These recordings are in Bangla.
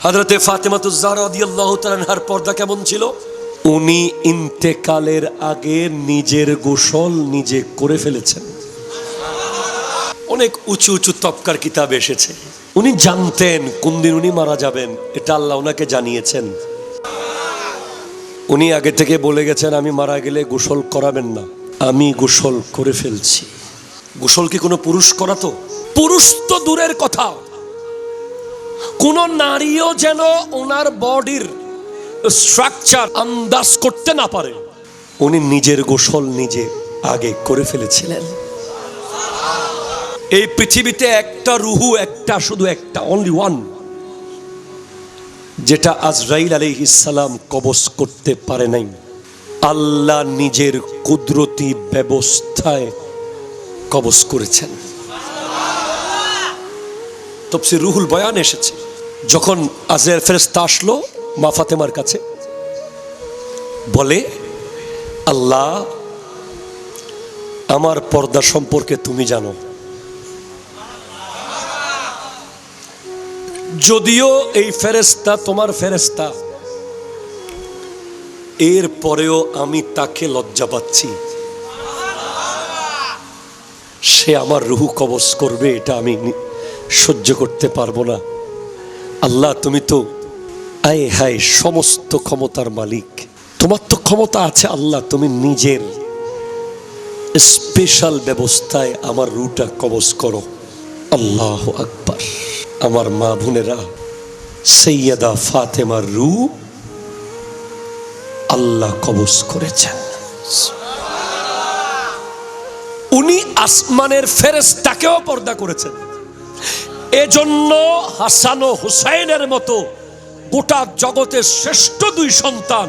হযরতে ফাতেমাতুজ জাহরা রাদিয়াল্লাহু তাআলা আনহার পর্দা কেমন ছিল? উনি ইন্তেকালের আগে নিজের গোসল নিজে করে ফেলেছেন। অনেক উঁচু উঁচু তবকার কিতাব এসেছে, উনি জানতেন কোন দিন উনি মারা যাবেন, এটা আল্লাহ ওনাকে জানিয়েছেন। উনি আগে থেকে বলে গেছেন, আমি মারা গেলে গোসল করাবেন না, আমি গোসল করে ফেলছি। গোসল কি কোনো পুরুষ করাতো? পুরুষ তো দূরের কথা, কোন নারীও যেন ওনার বডির স্ট্রাকচার আন্দাজ করতে না পারে। উনি নিজের গোসল নিজে আগে করে ফেলেছিলেন। এই পৃথিবীতে একটা রুহু, একটা, শুধু একটা, অনলি ওয়ান, যেটা আজরাইল আলাইহিস সালাম কবজ করতে পারে নাই, আল্লাহ নিজের কুদরতি ব্যবস্থায় কবজ করেছেন। তাফসীর রুহুল বয়ান এসেছে, যখন আজরাইল ফেরেশতা আসলো মা ফাতেমার কাছে, বলে, আল্লাহ আমার পর্দা সম্পর্কে তুমি জানো, যদিও এই ফেরেশতা তোমার ফেরেশতা, এর পরেও আমি তাকে লজ্জা পাচ্ছি, সে আমার রুহু কবজ করবে, এটা আমি সহ্য করতে পারবো না। আল্লাহ তুমি তো আয় হায় সমস্ত ক্ষমতার মালিক, তোমার তো ক্ষমতা আছে, আল্লাহ তুমি নিজের স্পেশাল ব্যবস্থায় আমার রুহটা কবজ করো। আল্লাহু আকবার। আমার মা বোনেরা, সাইয়্যিদা ফাতেমার রূহ আল্লাহ কবজ করেছেন। উনি আসমানের ফেরেশতাকেও পর্দা করেছেন। এজন্য হাসান ও হুসাইনের মতো গোটা জগতের শ্রেষ্ঠ দুই সন্তান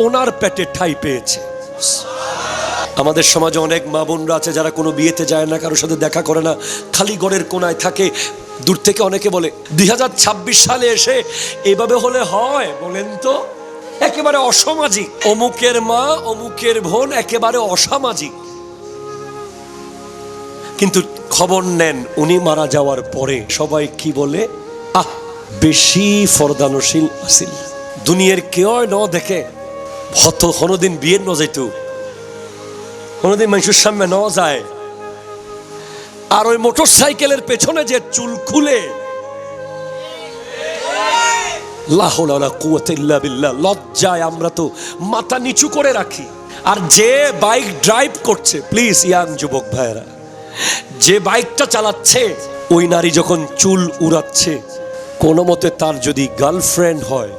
ওনার পেটে ঠাঁই পেয়েছে। আমাদের সমাজে অনেক মা বোনরা আছে যারা কোনো বিয়েতে যায় না, কারোর সাথে দেখা করে না, খালি ঘরের কোনায় থাকে। দূর থেকে অনেকে বলে 2026 সালে এসে এভাবে হলে হয়? বলেন তো, একেবারে অসামাজিক। অমুকের মা অমুকের বোন একেবারে অসামাজিক। কিন্তু খবর নেন, উনি মারা যাওয়ার পরে সবাই কি বলে, আহ বেশি ফরদানশীল আসিল, দুনিয়ার কেউ ন দেখে, হত কোনোদিন বিয়ের ন যাইত, কোনোদিন মানুষের সামনে ন যায়। আর ওই মোটর সাইকেলের পেছনে যে চুল খুলে, লা হাওলা ওয়ালা কুওয়াতা ইল্লা বিল্লাহ, লজ্জায় আমরা তো মাথা নিচু করে রাখি। আর যে বাইক ড্রাইভ করছে, প্লিজ ইয়াং যুবক ভাইরা, যে বাইকটা চালাচ্ছে, ওই নারী যখন চুল উড়াচ্ছে, কোনো মতে তার যদি গার্লফ্রেন্ড হয়,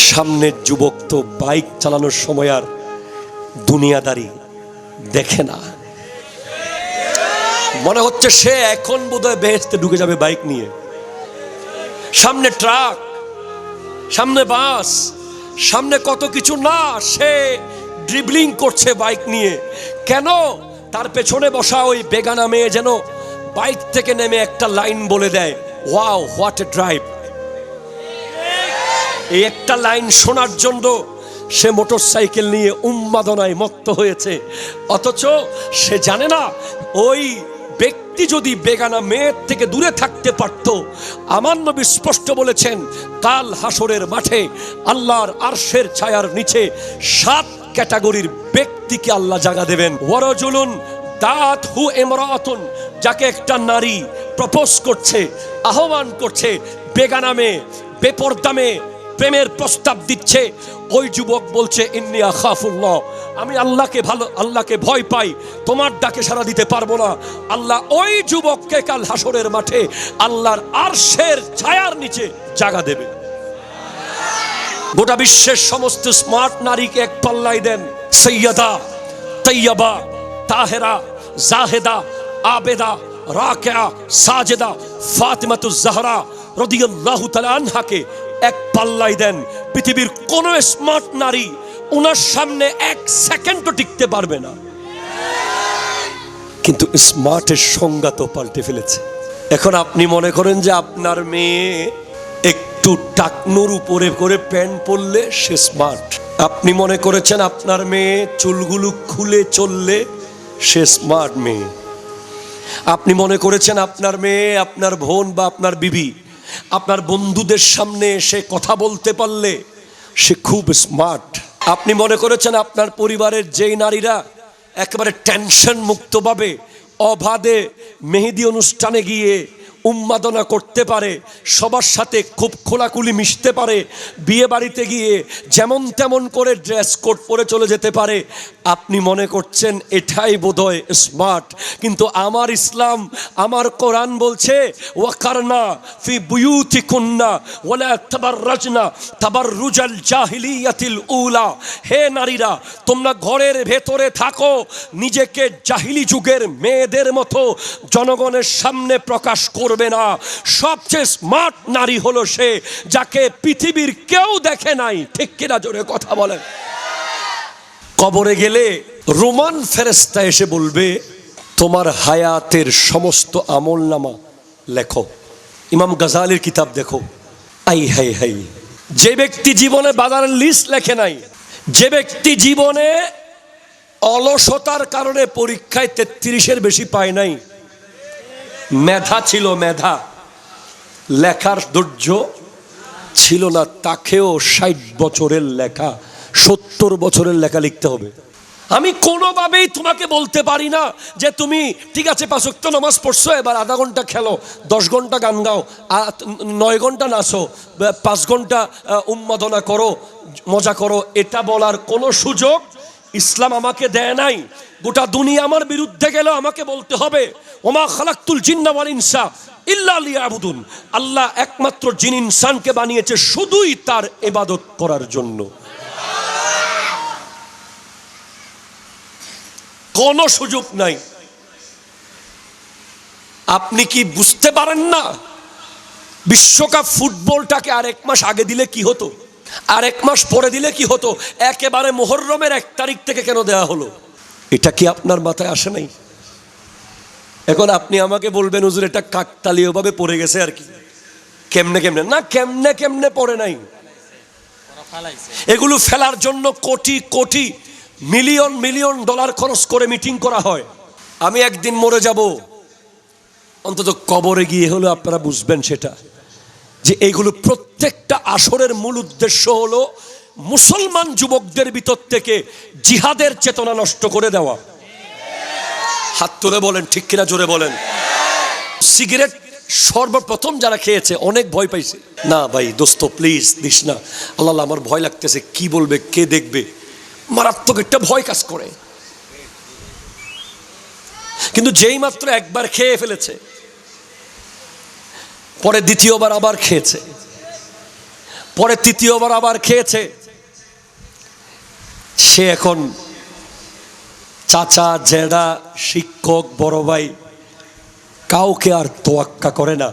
সামনের যুবক তো বাইক চালানোর সময় আর দুনিয়াদারি দেখে না, মনে হচ্ছে সে এখন বোধহয় বেহেশতে ঢুকে যাবে বাইক নিয়ে। সামনে ট্রাক, সামনে বাস, সামনে কত কিছু, না সে ড্রিবলিং করছে বাইক নিয়ে। কেন? তার পেছনে বসা ওই বেগানা মেয়ে যেন বাইক থেকে নেমে একটা লাইন বলে দেয়, ওয়াও হোয়াট এ ড্রাইভ। এই একটা লাইন শোনার জন্য সে মোটর সাইকেল নিয়ে উন্মাদনায় মত্ত হয়েছে, অথচ সে জানে না ওই ব্যক্তি যদি বেগানা মেয়ের থেকে দূরে থাকতে পারত, আমার নবী স্পষ্ট বলেছেন, কাল হাসরের মাঠে আল্লাহর আরশের ছায়ার নিচে 7 ক্যাটাগরির ব্যক্তিকে আল্লাহ জায়গা দেবেন। ওয়ারাজুলুন দাত হু ইমরাতুন, যাকে একটা নারী প্রপোজ করছে, আহ্বান করছে, বেগানা মেয়ে, বেপরদা মেয়ে, প্রেমের প্রস্তাব দিচ্ছে, ওই যুবক বলছে, ইন্নী আখাফুল্লাহ, আমি আল্লাহকে ভয় পাই, তোমার ডাকে সাড়া দিতে পারবো না। আল্লাহ ওই যুবককে কাল হাসরের মাঠে আল্লাহর আরশের ছায়ার নিচে জায়গা দেবে। গোটা বিশ্বের সমস্ত স্মার্ট নারীকে এক পাল্লায় দেন, সাইয়্যিদা, তাইয়্যিবা, তাহেরা, জাহেদা, আবেদা, রাকিয়া, সাজেদা, ফাতিমাতুজ জাহরা রাদিয়াল্লাহু তাআলা আনহাকে এক পাল্লায় দেন। পৃথিবীর কোন স্মার্ট নারী ওনার সামনে 1 সেকেন্ডও টিকতে পারবে না। কিন্তু স্মার্টের সংজ্ঞা তো পাল্টে ফেলেছে। এখন আপনি মনে করেন যে আপনার মেয়ে একটু টাকনুর উপরে করে প্যান্ট পরলে সে স্মার্ট। আপনি মনে করেছেন আপনার মেয়ে চুলগুলো খুলে চললে সে স্মার্ট মেয়ে। আপনি মনে করেছেন আপনার মেয়ে, আপনার বোন বা আপনার বিবি আপনার বন্ধুদের সামনে এসে কথা বলতে পারলে সে খুব স্মার্ট। আপনি মনে করেছেন আপনার পরিবারের যেই নারীরা একেবারে টেনশন মুক্তভাবে অবাধে মেহেদি অনুষ্ঠানে গিয়ে উন্মাদনা করতে পারে, সবার সাথে খুব খোলাখুলি মিশতে পারে, বিয়ে বাড়িতে গিয়ে যেমন তেমন করে ড্রেস কোড পরে চলে যেতে পারে, আপনি মনে করছেন এটাই বোধহয় স্মার্ট। কিন্তু আমার ইসলাম, আমার কোরআন বলছে ওয়াকারনা ফি বুয়ুতিকুন্না ওয়ালা তাবাররাজনা তাবাররুজাল জাহিলিয়াতিল উলা। হে নারীরা, তোমরা ঘরের ভেতরে থাকো, নিজেকে জাহিলি যুগের মেয়েদের মতো জনগণের সামনে প্রকাশ করবে না। সবচেয়ে স্মার্ট নারী হলো সে যাকে পৃথিবীর কেউ দেখে নাই। ঠিক কিনা জোরে কথা বলেন। কবরে গেলে রোমান ফেরেশতা এসে বলবে তোমার হায়াতের সমস্ত আমলনামা লেখো। ইমাম গাজালির কিতাব দেখো। আই হাই হাই, যে ব্যক্তি জীবনে বাজারের লিস্ট লেখে নাই, যে ব্যক্তি জীবনে অলসতার কারণে পরীক্ষায় 33-এর বেশি পায় নাই, মেধা ছিল, মেধা, লেখার ধৈর্য ছিল না, তাকেও 60 বছরের লেখা 70 বছরের লেখা লিখতে হবে। আমি কোনোভাবেই তোমাকে বলতে পারি না যে তুমি ঠিক আছে 5 ওয়াক্ত নামাজ পড়ছো, এবার আধা ঘন্টা খেলো, 10 ঘন্টা গান গাও, 9 ঘন্টা নাচো, 5 ঘন্টা উন্মাদনা করো, মজা করো। এটা বলার কোনো সুযোগ ইসলাম আমাকে দেয় নাই। গোটা দুনিয়া আমার বিরুদ্ধে গেল, আমাকে বলতে হবে ওমা খালাকতুল জিন্না ওয়াল ইনসা ইল্লা লিয়াবুদুন। আল্লাহ একমাত্র জিন ইনসানকে বানিয়েছে শুধুই তার ইবাদত করার জন্য। কোনো সুযোগ নাই। আপনি কি বুঝতে পারেন না বিশ্বকাপ ফুটবলটাকে আর 1 মাস আগে দিলে কি হতো, আর 1 মাস পরে দিলে কি হতো, একেবারে মুহররমের 1 তারিখ থেকে কেন দেয়া হলো? এটা কি আপনার মাথায় আসে নাই? এখন আপনি আমাকে বলবেন হুজুর এটা কাকতালীয় ভাবে পড়ে গেছে আর কি, কেমনে কেমনে না, কেমনে কেমনে পড়ে নাই। এগুলো ফেলার জন্য crore crore million million dollar খরচ করে মিটিং করা হয়। আমি একদিন মরে যাব, অন্তত কবরে গিয়ে হলো আপনারা বুঝবেন সেটা, যে এইগুলো প্রত্যেকটা আসরের মূল উদ্দেশ্য হলো মুসলমান যুবকদের ভিতর থেকে জিহাদের চেতনা নষ্ট করে দেওয়া। হাত তুলে বলেন ঠিক কিনা, জোরে বলেন। সিগারেট সর্বপ্রথম যারা খেয়েছে অনেক ভয় পাইছে, না ভাই দোস্ত প্লিজ দিস না, আল্লাহ আমার ভয় লাগতেছে, কি বলবে, কে দেখবে, মারাত্মক একটা ভয় কাজ করে। কিন্তু যেই মাত্র একবার খেয়ে ফেলেছে, পরে দ্বিতীয়বার আবার খেয়েছে, পরে তৃতীয়বার আবার খেয়েছে, সে এখন চাচা, জেঠা, শিক্ষক, বড় ভাই কাউকে আর তোয়াক্কা করে না,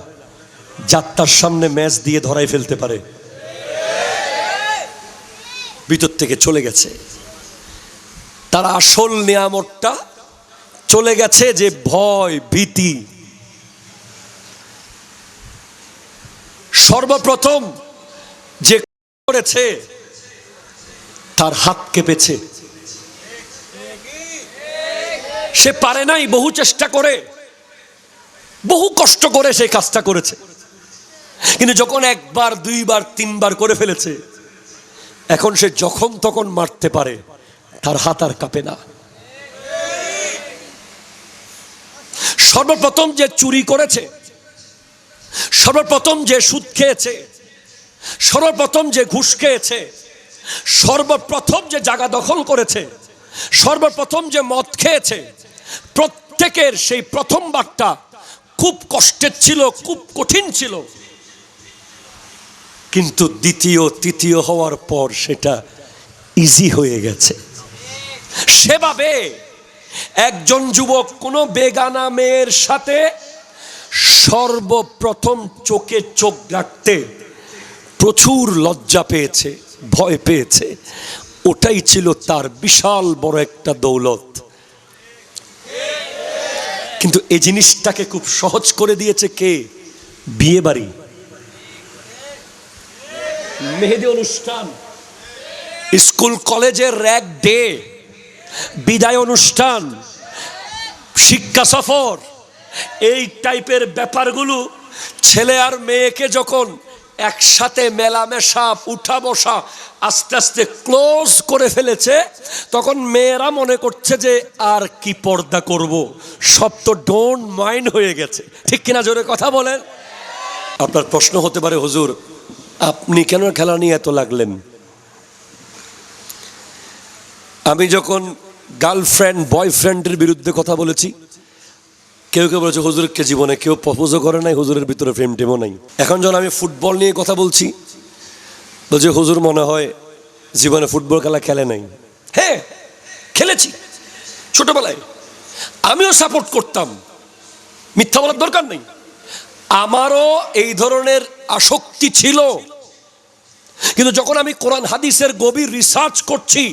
যাত্রার সামনে ম্যাচ দিয়ে ধরাই ফেলতে পারে। ভিতর থেকে চলে গেছে তার আসল নিয়ামতটা, চলে গেছে যে ভয় ভীতি। সর্বপ্রথম যে করেছে তার হাত কেঁপেছে, সে পারে নাই, বহু চেষ্টা করে বহু কষ্ট করে সেই কাজটা করেছে, কিন্তু যখন 1 বার 2 বার 3 বার করে ফেলেছে, এখন সে যখন তখন মারতে পারে, তার হাত আর কাঁপে না। সর্বপ্রথম যে চুরি করেছে, সর্বপ্রথম যে সুদ খেয়েছে, সর্বপ্রথম যে ঘুষ খেয়েছে, সর্বপ্রথম যে জায়গা দখল করেছে, সর্বপ্রথম যে মদ খেয়েছে, প্রত্যেকের সেই প্রথমবারটা খুব কষ্টের ছিল, খুব কঠিন ছিল, কিন্তু দ্বিতীয় তৃতীয় হওয়ার পর সেটা ইজি হয়ে গেছে। সেভাবে একজন যুবক কোনো বেগানা মেয়ের সাথে সর্বপ্রথম চোখে চোখ রাখতে প্রচুর লজ্জা পেয়েছে, ভয় পেয়েছে, ওটাই ছিল তার বিশাল বড় একটা দৌলত। কিন্তু এই জিনিসটাকে খুব সহজ করে দিয়েছে কে? বিয়ে বাড়ি, মেহেদি অনুষ্ঠান, স্কুল কলেজের র্যাগ ডে, বিদায় অনুষ্ঠান, শিক্ষা সফর, এই টাইপের ব্যাপারগুলো ছেলে আর মেয়েকে যখন একসাথে মেলামেশা উঠা বসা আস্তে আস্তে ক্লোজ করে ফেলেছে, তখন মেয়েরা মনে করছে যে আর কি পর্দা করব, সব তো ডোন্ট মাইন্ড হয়ে গেছে। ঠিক কিনা জোরে কথা বলেন। আপনার প্রশ্ন হতে পারে, হুজুর আপনি কেন খেলা নিয়ে এত লাগলেন? আমি যখন গার্লফ্রেন্ড বয়ফ্রেন্ডের বিরুদ্ধে কথা বলেছি, কেউ কেউ বলেছে হুজুরকে জীবনে কেউ প্রপোজও করে নাই, হুজুরের ভিতরে প্রেম টেমও নাই। এখন যখন আমি ফুটবল নিয়ে কথা বলছি, বলছে হুজুর মনে হয় জীবনে ফুটবল খেলা খেলে নাই। হ্যাঁ, খেলেছি ছোটবেলায়, আমিও সাপোর্ট করতাম, মিথ্যা বলার দরকার নেই। আমারও এই ধরনের আসক্তি ছিল, কিন্তু যখন আমি কোরআন হাদিসের গভীর রিসার্চ করছি,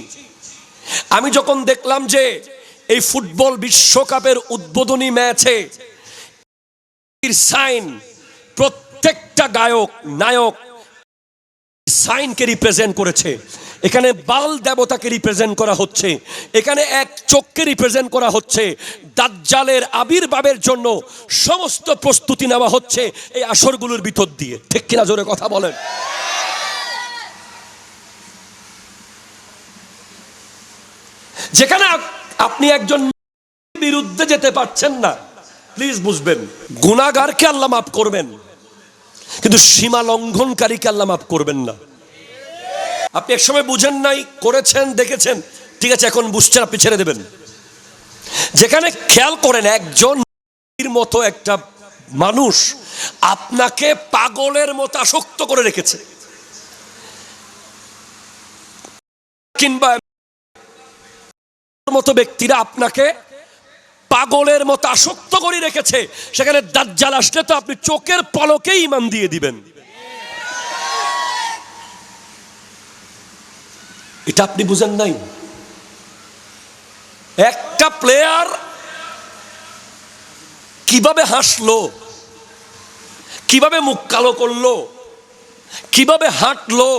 আমি যখন দেখলাম যে এই ফুটবল বিশ্বকাপের উদ্বোধনী ম্যাচে সাইন, প্রত্যেকটা গায়ক নায়ক সাইনকে রিপ্রেজেন্ট করেছে। এখানে বাল দেবতাকে রিপ্রেজেন্ট করা হচ্ছে, এখানে এক চোখকে রিপ্রেজেন্ট করা হচ্ছে। দাজ্জালের আবির্ভাবের জন্য সমস্ত প্রস্তুতি নেওয়া হচ্ছে এই আসরগুলোর ভিতর দিয়ে। ঠিক কিনা জোরে কথা বলেন। যেখানে আপনি একজন বিরুদ্ধে যেতে পারছেন না, প্লিজ বুঝবেন, গুনাহগারকে আল্লাহ মাফ করবেন, কিন্তু সীমা লঙ্ঘনকারীকে আল্লাহ মাফ করবেন না। আপনি এক সময় বুঝেন নাই, করেছেন, দেখেছেন, ঠিক আছে, এখন বুঝছেন, আপনি ছেড়ে দেবেন। যেখানে খেয়াল করেন একজন মতো একটা মানুষ আপনাকে পাগলের মতো আসক্ত করে রেখেছে, কিংবা মতো ব্যক্তিরা আপনাকে পাগলের মতো আসক্ত করে রেখেছে, সেখানে দাজ্জাল আসলে তো আপনি চোখের পলকেই ঈমান দিয়ে দিবেন। এটা আপনি বুঝেন নাই। একটা প্লেয়ার কিভাবে হাসলো, কিভাবে মুখ কালো করলো, কিভাবে হাঁটলো,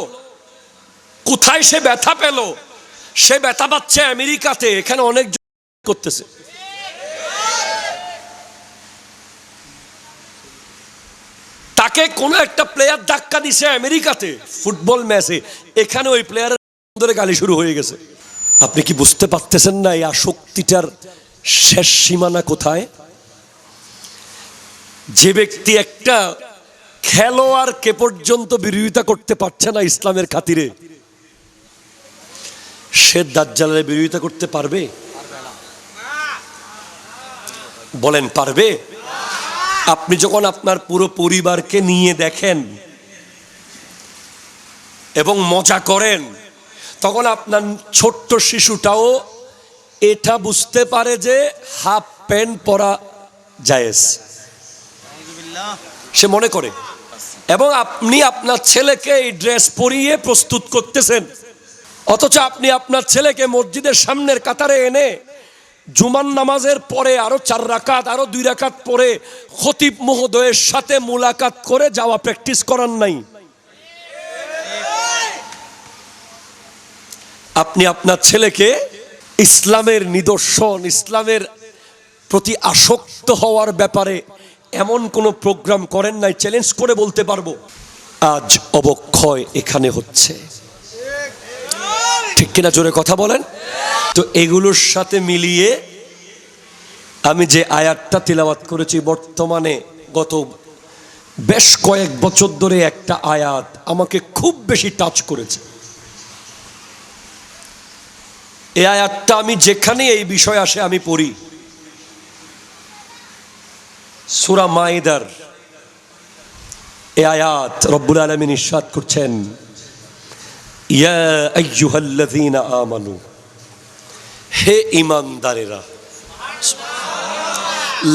কোথায় সে ব্যথা পেল, সে ব্যথা পাচ্ছে আমেরিকাতে, এখানে অনেক করতেছে। তাকে কোন একটা প্লেয়ার ধাক্কা দিছে আমেরিকাতে ফুটবল ম্যাচে, এখানে ওই প্লেয়ারের ধরে গালি শুরু হয়ে গেছে। আপনি কি বুঝতে পারতেছেন না এই আসক্তিটার শেষ সীমানা কোথায়? যে ব্যক্তি একটা খেলোয়াড়কে পর্যন্ত বিরোধিতা করতে পারছে না ইসলামের খাতিরে, সে দাজ্জালের বিরোধিতা করতে পারবে? বলেন পারবে? আপনি যখন আপনার পুরো পরিবারকে নিয়ে দেখেন এবং মজা করেন, তখন আপনার ছোট্ট শিশুটাও এটা বুঝতে পারে যে হাফ প্যান্ট পরা জায়েজ, সে মনে করে। এবং আপনি আপনার ছেলেকে এই ড্রেস পরিয়ে প্রস্তুত করতেছেন, অথচ আপনি আপনার ছেলেকে মসজিদের সামনের কাতারে এনে জুমার নামাজের পরে আরো 4 রাকাত, আরো 2 রাকাত পরে খতিব মহোদয়ের সাথে মুলাকাত করে যাওয়া প্র্যাকটিস করান নাই। আপনি আপনার ছেলেকে ইসলামের নিদর্শন, ইসলামের প্রতি আসক্ত হওয়ার ব্যাপারে এমন কোন প্রোগ্রাম করেন নাই। চ্যালেঞ্জ করে বলতে পারবো, আজ অবক্ষয় এখানে হচ্ছে। ঠিক কিনা জোরে কথা বলেন। তো এগুলোর সাথে মিলিয়ে আমি যে আয়াতটা তিলাওয়াত করেছি, বর্তমানে গত বেশ কয়েক বছর ধরে একটা আয়াত আমাকে খুব বেশি টাচ করেছে। এই আয়াতটা আমি যেখানে এই বিষয় আসে আমি পড়ি। সূরা মাইদার এই আয়াত রব্বুল আলামিন ইরশাদ করছেন, ইয়া আইয়ুহাল্লাযীনা আমানু, হে ঈমানদারেরা,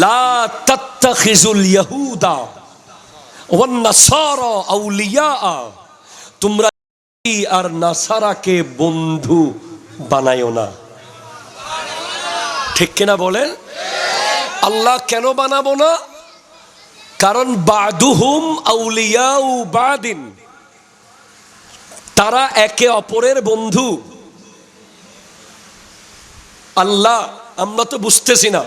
লা তাত্তাখিজুল ইয়াহুদা ওয়ান নাসারা আউলিয়া, তোমরা আর নাসারাকে বন্ধু বানায়ো না। ঠিক কিনা বলেন? আল্লাহ কেন বানাবো না? কারণ বাদুহুম আউলিয়াউ বাদিন, তারা একে অপরের বন্ধু। আল্লাহ আমরা তো বুঝতেছি না,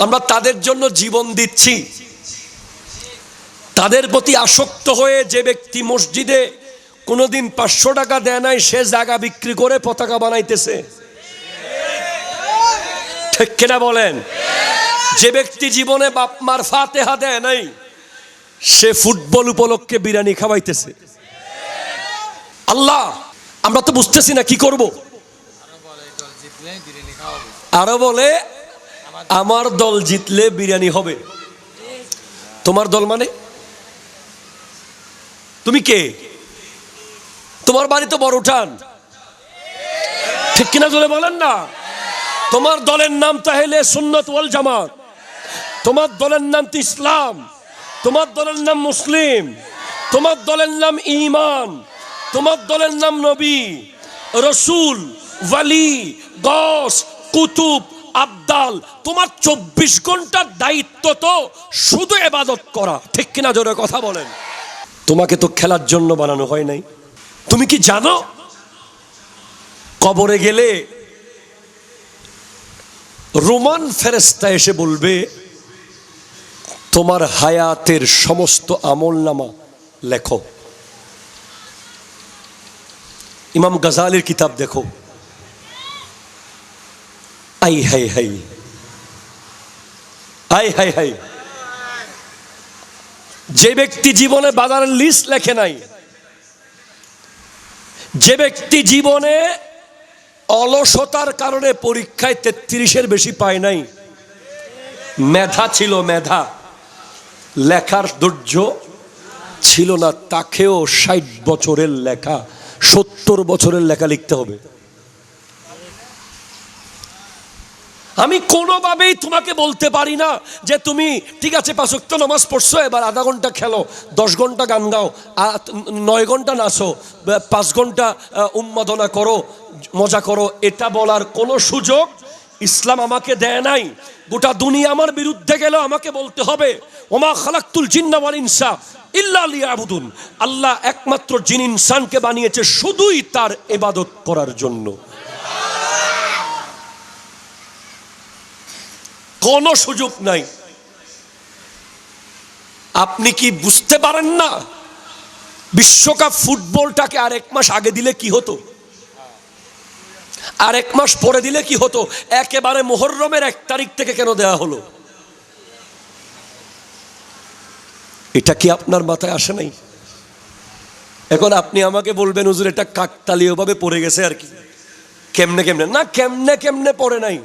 আমরা তাদের জন্য জীবন দিচ্ছি, তাদের প্রতি আসক্ত হয়ে যে ব্যক্তি মসজিদে কোনোদিন 500 টাকা দেয় নাই, সে জায়গা বিক্রি করে পতাকা বানাইতেছে। ঠিক কিনা বলেন? যে ব্যক্তি জীবনে বাপ মার ফাতেহা দেয় নাই, সে ফুটবল উপলক্ষে বিরিয়ানি খাওয়াইতেছে। আল্লাহ, আমরা তো বুঝতেছি না কি করব। আরো বলে আমার দল জিতলে বিরিয়ানি হবে। তোমার দল মানে তুমি কে? তোমার বাড়ি তো বড় উঠান, ঠিক কিনা জোরে বলেন না? তোমার দলের নাম তাহলে সুন্নাত ওয়াল জামাত, তোমার দলের নাম তো ইসলাম, তোমার দলের নাম মুসলিম, তোমার দলের নাম ঈমান, তোমার দলের নাম নবী, রসুল, ওয়ালি, গস, কুতুব, আবদাল। তোমার 24 ঘন্টার দায়িত্ব তো শুধু ইবাদত করা, ঠিক কিনা জোরে কথা বলেন? তোমাকে তো খেলার জন্য বানানো হয় নাই। তুমি কি জানো কবরে গেলে রোমান ফেরেশতা এসে বলবে তোমার হায়াতের সমস্ত আমলনামা লেখো। ইমাম গাজালির কিতাব দেখো। I high high, I high high. যে ব্যক্তি জীবনে বাজারের লিস্ট লেখে নাই, যে ব্যক্তি জীবনে অলসতার কারণে পরীক্ষায় 33-এর বেশি পায় নাই, মেধা ছিল, মেধা, লেখার ধৈর্য ছিল না, তাকেও 60 বছরের লেখা, 70 বছরের লেখা লিখতে হবে। আমি কোনোভাবেই তোমাকে বলতে পারি না যে তুমি ঠিক আছে 5 ওয়াক্ত নামাজ পড়ছো, এবার আধা ঘন্টা খেলো, 10 ঘন্টা গান গাও, 9 ঘন্টা নাচো, 5 ঘন্টা উন্মাদনা করো, মজা করো। এটা বলার কোনো সুযোগ ইসলাম আমাকে দেয় নাই। গোটা দুনিয়া আমার বিরুদ্ধে গেল, আমাকে বলতে হবে ওমা খালাকতুল জিন্না ওয়াল ইনসা ইল্লা লিয়াবুদুন। আল্লাহ একমাত্র জিন ইনসানকে বানিয়েছে শুধুই তার ইবাদত করার জন্য। কোনো সুযোগ নাই। আপনি কি বুঝতে পারেন না বিশ্বকাপ ফুটবলটাকে আর 1 মাস আগে দিলে কি হতো, আর 1 মাস পরে দিলে কি হতো? একেবারে মুহররমের 1 তারিখ থেকে কেন দেয়া হলো? এটা কি আপনার মাথায় আসে নাই? এখন আপনি আমাকে বলবেন হুজুর এটা কাকতালীয় ভাবে পড়ে গেছে আর কি, কেমনে কেমনে না, কেমনে কেমনে পড়ে নাই।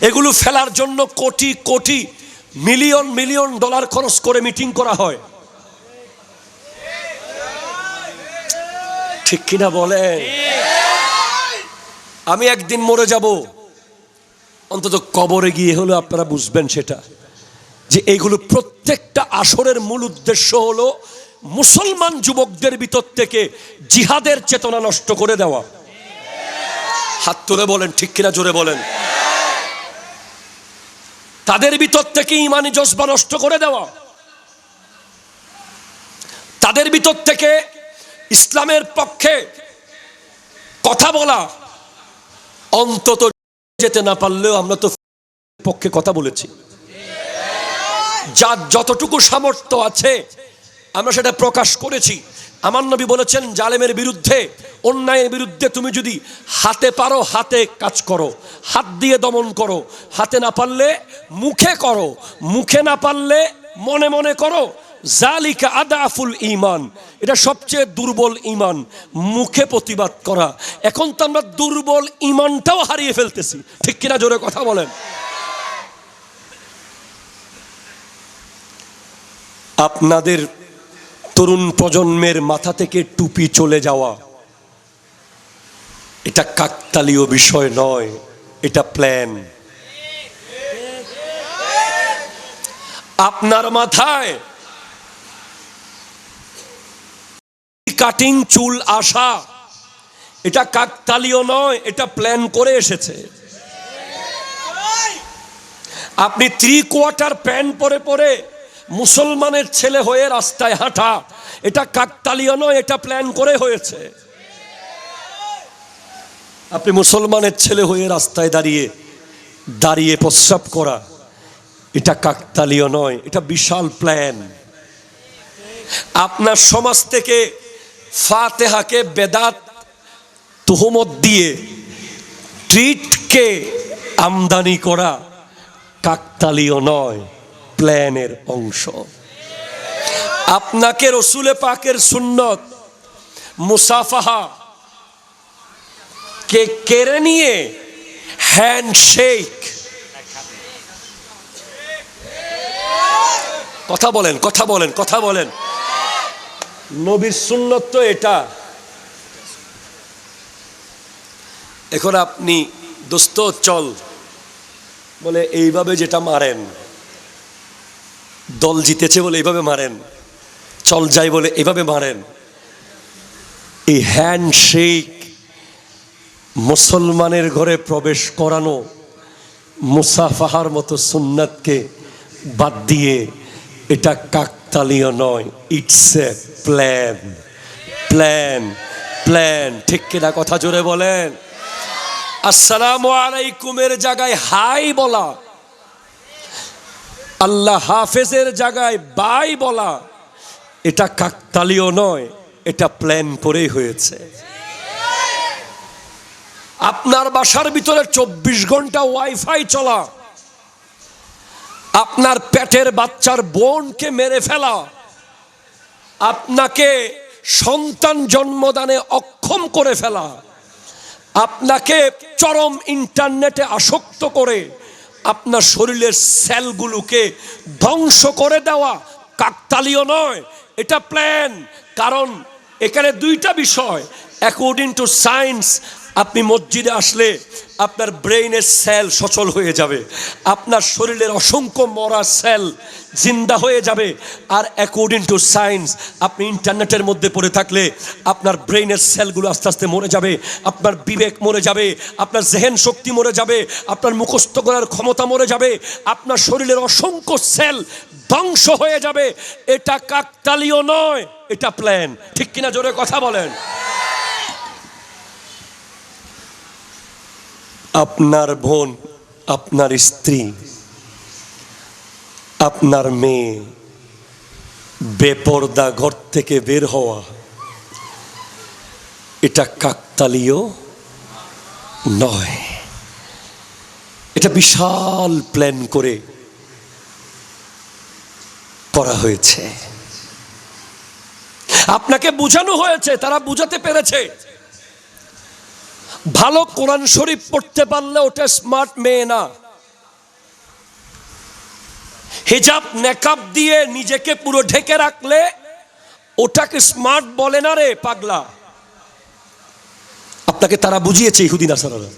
এগুলো ফেলার জন্য crore crore million million dollar খরচ করে মিটিং করা হয়, ঠিক কিনা বলে? আমি একদিন মরে যাব, অন্তত কবরে গিয়ে হলো আপনারা বুঝবেন সেটা, যে এইগুলো প্রত্যেকটা আসরের মূল উদ্দেশ্য হলো মুসলমান যুবকদের ভিতর থেকে জিহাদের চেতনা নষ্ট করে দেওয়া। হাত তুলে বলেন ঠিক কিনা, জোরে বলেন। তাদের ভিতর থেকে ঈমানি জজবা নষ্ট করে দেওয়া, তাদের ভিতর থেকে ইসলামের পক্ষে কথা বলা। অন্তত যেতে না পারলেও আমরা তো পক্ষে কথা বলেছি, যার যতটুকু সামর্থ্য আছে আমরা সেটা প্রকাশ করেছি। আমার নবী বলেছেন জালেমের বিরুদ্ধে, অন্যায়ের বিরুদ্ধে তুমি যদি হাতে পারো হাতে কাজ করো, হাত দিয়ে দমন করো, হাতে না পারলে মুখে করো, মুখে না পারলে মনে মনে করো। জালিকা আদাফুল ঈমান, এটা সবচেয়ে দুর্বল ঈমান, মুখে প্রতিবাদ করা। এখন তো আমরা দুর্বল ঈমানটাও হারিয়ে ফেলতেছি, ঠিক কিনা জোরে কথা বলেন। আপনাদের তরুণ প্রজন্মের মাথা থেকে টুপি চলে যাওয়া এটা কাকতালীয় বিষয় নয়, এটা প্ল্যান। আপনার মাথায় কাটিং চুল আসা এটা কাকতালীয় নয়, এটা প্ল্যান করে এসেছে। আপনি 3/4 প্যান্ট পরে পরে মুসলমানের ছেলে হয়ে রাস্তায় হাঁটা, এটা কাকতালীয় নয়, এটা প্ল্যান করে হয়েছে। আপনি মুসলমানের ছেলে হয়ে রাস্তায় দাঁড়িয়ে দাঁড়িয়ে প্রস্রাব করা, এটা কাকতালীয় নয়, এটা বিশাল প্ল্যান। আপনার সমাজ থেকে ফাতেহাকে বেদাত তুহমত দিয়ে ট্রিটকে আমদানি করা কাকতালীয় নয়, প্ল্যানের অংশ। আপনাকে রসুলে পাকের সুন্নত মুসাফাহা কে কেড়ে নিয়ে হ্যান্ডশেক, কথা বলেন কথা বলেন কথা বলেন, নবীর সুন্নত তো এটা। এখন আপনি দোস্ত চল বলে এইভাবে যেটা মারেন, দল জিতেছে বলে এইভাবে মারেন, চল যাই বলে এইভাবে মারেন, এই হ্যান্ডশেক মুসলমানের ঘরে প্রবেশ করানো মুসাফাহার মতো সুন্নাতকে বাদ দিয়ে এটা কাকতালীয় নয়, it's a plan. Plan plan, ঠিক কিনা? কথা জোরে বলেন। আসসালামু আলাইকুমের জায়গায় হাই বলা, আল্লাহ হাফেজের জায়গায় বাই বলা, এটা কাকতালীয় নয়, এটা প্ল্যান করেই হয়েছে। আপনার বাসার ভিতরে 24 ঘন্টা ওয়াইফাই চলা, আপনার পেটের বাচ্চার বোনকে মেরে ফেলা, আপনাকে সন্তান জন্মদানে অক্ষম করে ফেলা, আপনাকে চরম ইন্টারনেটে আসক্ত করে আপনার শরীরের সেলগুলোকে ধ্বংস করে দেওয়া কাকতালীয় নয়, এটা প্ল্যান। কারণ এখানে দুইটা বিষয়। অ্যাকর্ডিং টু সায়েন্স, আপনি মসজিদে আসলে আপনার ব্রেইনের সেল সচল হয়ে যাবে, আপনার শরীরের অসংখ্য মরা সেল জিন্দা হয়ে যাবে। আর অ্যাকর্ডিং টু সায়েন্স, আপনি ইন্টারনেটের মধ্যে পড়ে থাকলে আপনার ব্রেইনের সেলগুলো আস্তে আস্তে মরে যাবে, আপনার বিবেক মরে যাবে, আপনার জেহেন শক্তি মরে যাবে, আপনার মুখস্থ করার ক্ষমতা মরে যাবে, আপনার শরীরের অসংখ্য সেল ধ্বংস হয়ে যাবে। এটা কাকতালীয় নয়, এটা প্ল্যান। ঠিক কিনা? জোরে কথা বলেন। আপনার বোন, আপনার স্ত্রী, আপনার মেয়ে বেপরদা ঘর থেকে বের হওয়া, এটা কাকতালীয় নয়, এটা বিশাল প্ল্যান করে করা হয়েছে। আপনাকে বোঝানো হয়েছে, তারা বুঝাতে পেরেছে। ভালো কোরআন শরীফ পড়তে পারলে ওটা স্মার্ট মেয়ে না। হিজাব নেকাব দিয়ে নিজেকে পুরো ঢেকে রাখলে ওটাকে স্মার্ট বলে না রে পাগলা। আপনাকে তারা বুঝিয়েছে, ইহুদি নাসারারা।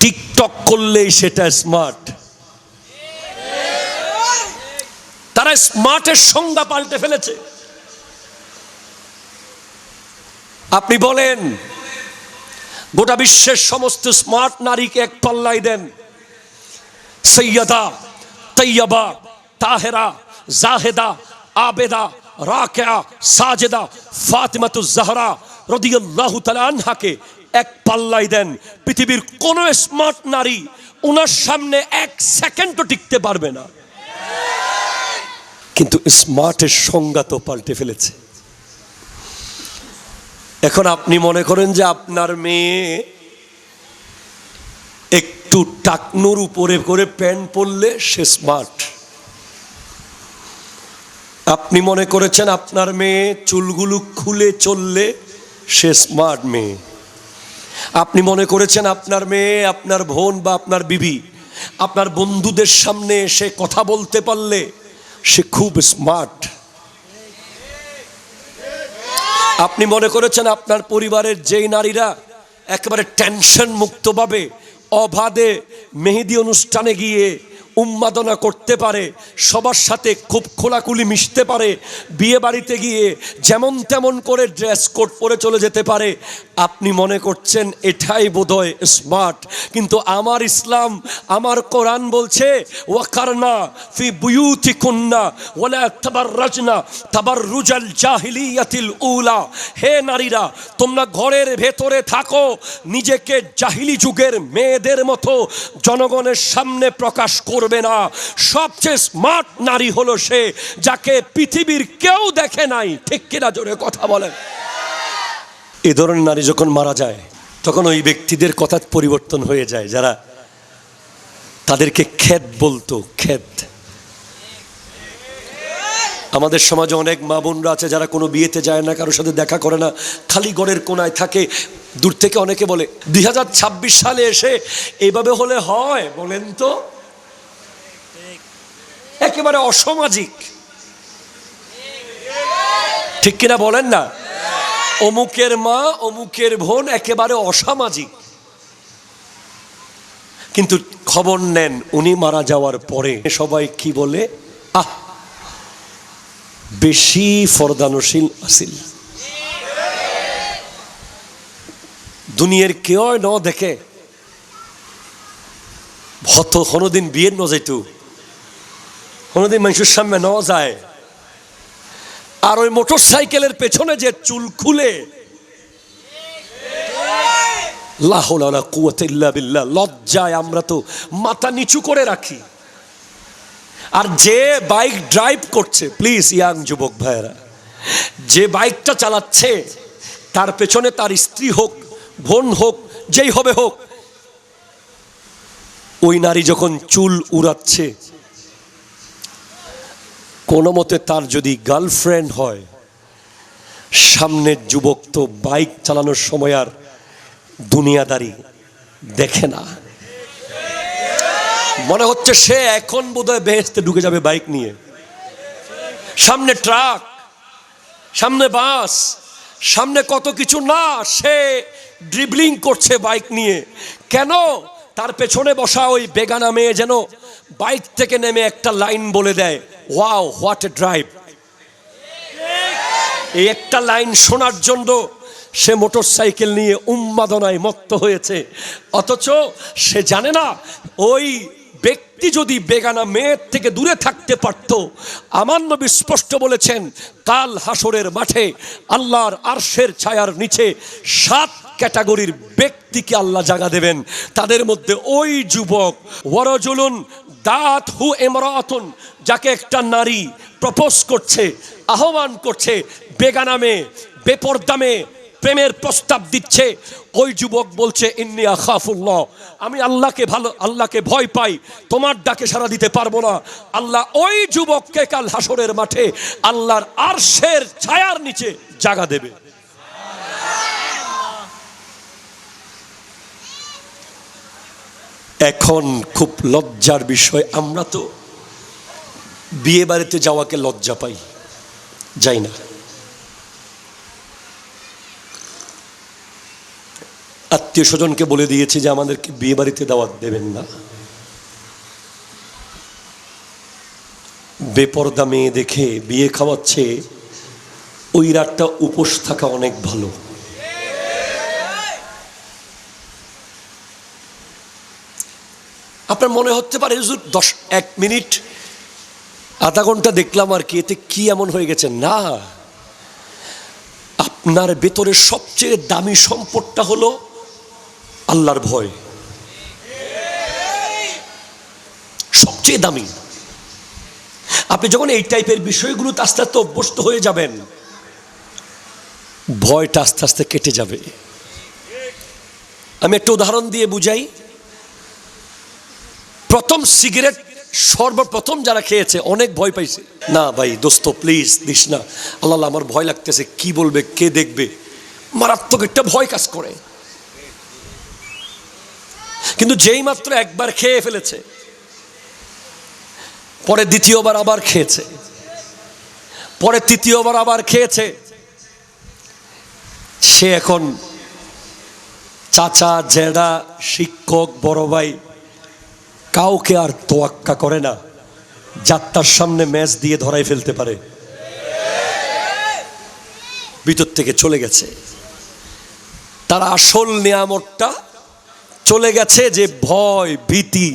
টিকটক করলেই সেটা স্মার্ট। তারা স্মার্টের সংজ্ঞা পাল্টে ফেলেছে। আপনি বলেন গোটা বিশ্বের সমস্ত স্মার্ট নারীকে এক পাল্লায় দেন, সৈয়দা, তৈয়বা, তাহেরা, জাহেদা, আবেদা, রাকিয়া, সাজেদা, ফাতিমাতুজ জাহরা রাদিয়াল্লাহু তাআলা আনহাকে এক পাল্লায় দেন, পৃথিবীর কোন স্মার্ট নারী ওনার সামনে এক সেকেন্ডও টিকতে পারবে না। কিন্তু স্মার্টের সংজ্ঞা তো পাল্টে ফেলেছে। এখন আপনি মনে করেন যে আপনার মেয়ে একটু টাকনুর উপরে করে প্যান্ট পরলে সে স্মার্ট। আপনি মনে করেছেন আপনার মেয়ে চুলগুলো খুলে চললে সে স্মার্ট মেয়ে। আপনি মনে করেছেন আপনার মেয়ে, আপনার বোন বা আপনার বিবি আপনার বন্ধুদের সামনে এসে কথা বলতে পারলে সে খুব স্মার্ট। আপনি মনে করেছেন আপনার পরিবারের যেই নারীরা একেবারে টেনশন মুক্তভাবে অবাধে মেহেদি অনুষ্ঠানে গিয়ে উন্মাদনা করতে পারে, সবার সাথে খুব খোলাখুলি মিশতে পারে, বিয়ে বাড়িতে গিয়ে যেমন তেমন করে ড্রেস কোড পরে চলে যেতে পারে, আপনি মনে করছেন এটাই বোধহয় স্মার্ট। কিন্তু আমার ইসলাম, আমার কোরআন বলছে ওয়াকারনা ফি বুয়ুতিকুন্না ওয়ালা তাবাররাজনা তাবাররুজাল জাহিলিয়াতিল উলা। হে নারীরা, তোমরা ঘরের ভেতরে থাকো, নিজেকে জাহিলি যুগের মেয়েদের মতো জনগণের সামনে প্রকাশ করো করবে না। সবচেয়ে স্মার্ট নারী হলো সে যাকে পৃথিবীর কেউ দেখে নাই। ঠিক কিনা জোরে কথা বলেন। এই ধরনের নারী যখন মারা যায় তখন ওই ব্যক্তিদের কথা পরিবর্তন হয়ে যায়, যারা তাদেরকে খেত বলতো। খেত। আমাদের সমাজে অনেক মা বোনরা আছে যারা কোনো বিয়েতে যায় না, কারোর সাথে দেখা করে না, খালি ঘরের কোনায় থাকে। দূর থেকে অনেকে বলে 2026 সালে এসে এইভাবে হলে হয়? বলেন তো, একেবারে অসামাজিক। ঠিক কিনা বলেন না? অমুকের মা অমুকের বোন একেবারে অসামাজিক। কিন্তু খবর নেন উনি মারা যাওয়ার পরে সবাই কি বলে? আহ, বেশি ফরদানশীল আসিল। দুনিয়ার কেউ ন দেখে হত কোনোদিন বিয়ের ন যাইতো, কোনোদিন মানুষের সামনে ন যায়। আর ওই মোটর সাইকেলের পেছনে যে চুল খুলে, লা হাওলা ওয়ালা কুওয়াতা ইল্লা বিল্লাহ, লজ্জায় আমরা তো মাথা নিচু করে রাখি। আর যে বাইক ড্রাইভ করছে, প্লিজ ইয়াং যুবক ভাইয়েরা, যে বাইকটা চালাচ্ছে তার পেছনে তার স্ত্রী হোক, বোন হোক, যেই হবে হোক, ওই নারী যখন চুল উড়াচ্ছে, কোনো মতে তার যদি গার্লফ্রেন্ড হয়, সামনের যুবক তো বাইক চালানোর সময় আর দুনিয়াদারি দেখে না। মনে হচ্ছে সে এখন বোধহয় বেহেশতে ঢুকে যাবে বাইক নিয়ে। সামনে ট্রাক, সামনে বাস, সামনে কত কিছু না, সে ড্রিবলিং করছে বাইক নিয়ে। কেন? তার পেছনে বসা ওই বেগানা মেয়ে যেন বাইক থেকে নেমে একটা লাইন বলে দেয়, ওয়াও হোয়াট এ ড্রাইভ। এই একটা লাইন শোনার জন্য সে মোটর সাইকেল নিয়ে উন্মাদনায় মত্ত হয়েছে। অথচ সে জানে না ওই ব্যক্তি যদি বেগানা মেয়ের থেকে দূরে থাকতে পারত, আমার নবী স্পষ্ট বলেছেন কাল হাসরের মাঠে আল্লাহর আরশের ছায়ার নিচে 7 ক্যাটাগরির ব্যক্তিকে আল্লাহ জায়গা দেবেন। তাদের মধ্যে ওই যুবক, ওয়ারাজুলুন দাত হু ইমরাতুন, যাকে একটা নারী প্রপোজ করছে, আহ্বান করছে, বেগানা মেয়ে, বেপরদা মেয়ে প্রেমের প্রস্তাব দিচ্ছে। ওই যুবক বলছে ইন্নী আখাফুল্লাহ, আমি আল্লাহকে ভয় পাই, তোমার ডাকে সাড়া দিতে পারবো না। আল্লাহ ওই যুবককে কাল হাসরের মাঠে আল্লাহর আরশের ছায়ার নিচে জায়গা দেবে। এখন খুব লজ্জার বিষয়, আমরা তো বিয়ে বাড়িতে যাওয়াকে লজ্জা পাই, যাই না। আত্মীয় স্বজনকে বলে দিয়েছি যে আমাদেরকে বিয়ে বাড়িতে দাওয়াত দেবেন না। বেপরদা মেয়ে দেখে বিয়ে খাওয়াচ্ছে, ওই রাতটা উপোস থাকা অনেক ভালো। আপনার মনে হতে পারে 1 মিনিট আধা ঘন্টা দেখলাম আর কি, এতে কি এমন হয়ে গেছে? না, আপনার ভেতরে সবচেয়ে দামি সম্পদটা হলো আল্লাহর ভয়। সবচেয়ে দামি। আপনি যখন এই টাইপের বিষয়গুলোতে আস্তে আস্তে অভ্যস্ত হয়ে যাবেন, ভয়টা আস্তে আস্তে কেটে যাবে। আমি একটা উদাহরণ দিয়ে বুঝাই। প্রথম সিগারেট সর্বপ্রথম যারা খেয়েছে অনেক ভয় পাইছে, না ভাই দোস্ত প্লিজ দিস না, আল্লাহ আমার ভয় লাগতেছে, কি বলবে, কে দেখবে, মারাত্মক একটা ভয় কাজ করে। কিন্তু যেই মাত্র একবার খেয়ে ফেলেছে, পরে দ্বিতীয়বার আবার খেয়েছে, পরে তৃতীয়বার আবার খেয়েছে, সে এখন চাচা, জেঠা, শিক্ষক, বড় ভাই কাউকে আর তোয়াক্কা করে না, যাত্রার সামনে ম্যাচ দিয়ে ধরাই ফেলতে পারে। ভিতর থেকে চলে গেছে তার আসল নিয়ামতটা, চলে গেছে যে ভয়, ভীতি।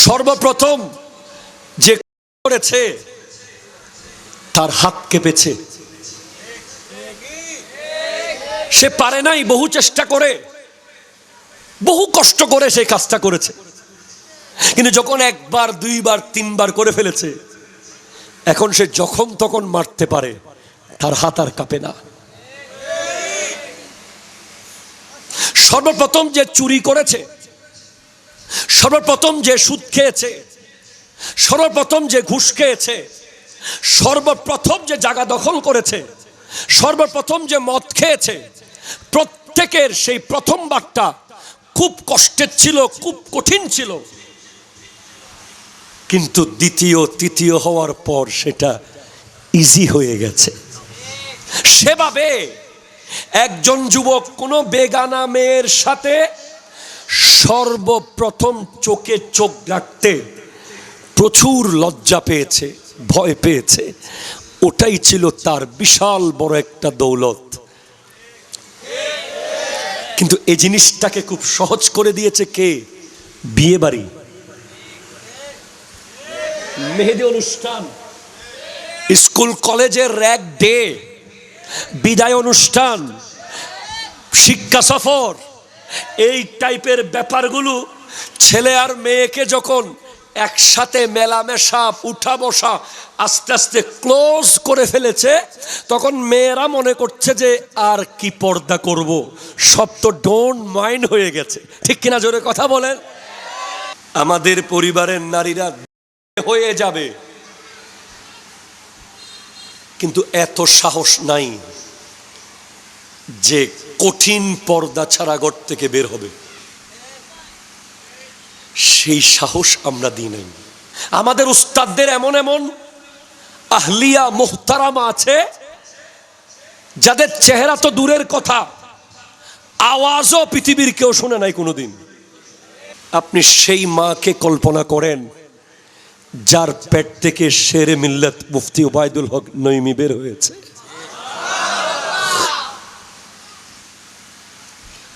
সর্বপ্রথম যে করেছে তার হাত কেঁপেছে, সে পারে নাই, বহু চেষ্টা করে বহু কষ্ট করে সেই কাজটা করেছে, কিন্তু যখন একবার দুইবার তিনবার করে ফেলেছে, এখন সে যখন তখন মারতে পারে, তার হাত আর কাঁপে না। সর্বপ্রথম যে চুরি করেছে, সর্বপ্রথম যে সুদ খেয়েছে, সর্বপ্রথম যে ঘুষ খেয়েছে, সর্বপ্রথম যে জায়গা দখল করেছে, সর্বপ্রথম যে মদ খেয়েছে, প্রত্যেকের সেই প্রথমবারটা খুব কষ্টের ছিল, খুব কঠিন ছিল, কিন্তু দ্বিতীয় তৃতীয় হওয়ার পর সেটা ইজি হয়ে গেছে। সেভাবে একজন যুবক কোনো বেগানা মেয়ের সাথে সর্বপ্রথম চোখে চোখ রাখতে প্রচুর লজ্জা পেয়েছে, ভয় পেয়েছে। ওটাই ছিল তার বিশাল বড় একটা দৌলত। কিন্তু এই জিনিসটাকে খুব সহজ করে দিয়েছে কে? বিয়ে বাড়ি, মেহেদি অনুষ্ঠান, স্কুল কলেজের র্যাগ ডে, বিদায় অনুষ্ঠান, শিক্ষা সফর, এই টাইপের ব্যাপারগুলো ছেলে আর মেয়েকে যখন একসাথে মেলামেশা, উঠা বসা আস্তে আস্তে ক্লোজ করে ফেলেছে, তখন মেয়েরা মনে করছে যে আর কি পর্দা করব, সব তো ডোন্ট মাইন্ড হয়ে গেছে। ঠিক কিনা? জোরে কথা বলেন। আমাদের পরিবারের নারীরা হয়ে যাবে, কিন্তু এত সাহস নাই যে কঠিন পর্দা ছাড়া ঘর থেকে বের হবে। সেই সাহস আমরা দিই নাই। আমাদের উস্তাদদের এমন এমন আহলিয়া মোহতারামা আছে যাদের চেহারা তো দূরের কথা, আওয়াজও পৃথিবীর কেউ শুনে নাই কোনোদিন। আপনি সেই মাকে কল্পনা করেন যার পেট থেকে শেরে মিল্লাত মুফতি ওবায়দুল হক নঈমী বের হয়েছে।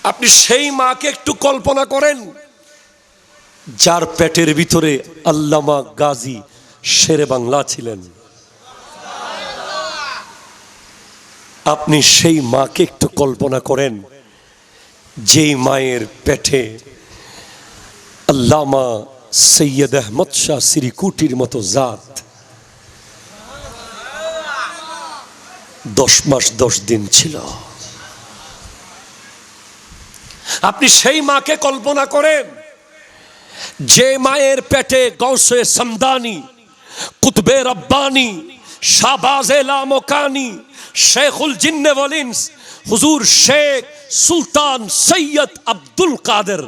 আপনি সেই মাকে একটু কল্পনা করেন যার পেটের ভিতরে আল্লামা গাজী শেরে বাংলা ছিলেন। আপনি সেই মাকে একটু কল্পনা করেন যেই মায়ের পেটে আল্লামা সৈয়দ আহমদ শাহ সিরিকুটির মতো জাত 10 মাস 10 দিন ছিল। আপনি সেই মাকে কল্পনা করেন যে মায়ের পেটে গৌসে সমদানি, কুতবে রব্বানি, শাহবাজে লামকানি, শেখুল জিন্নে ওয়াল ইনস হুজুর শেখ সুলতান সৈয়দ আব্দুল কাদের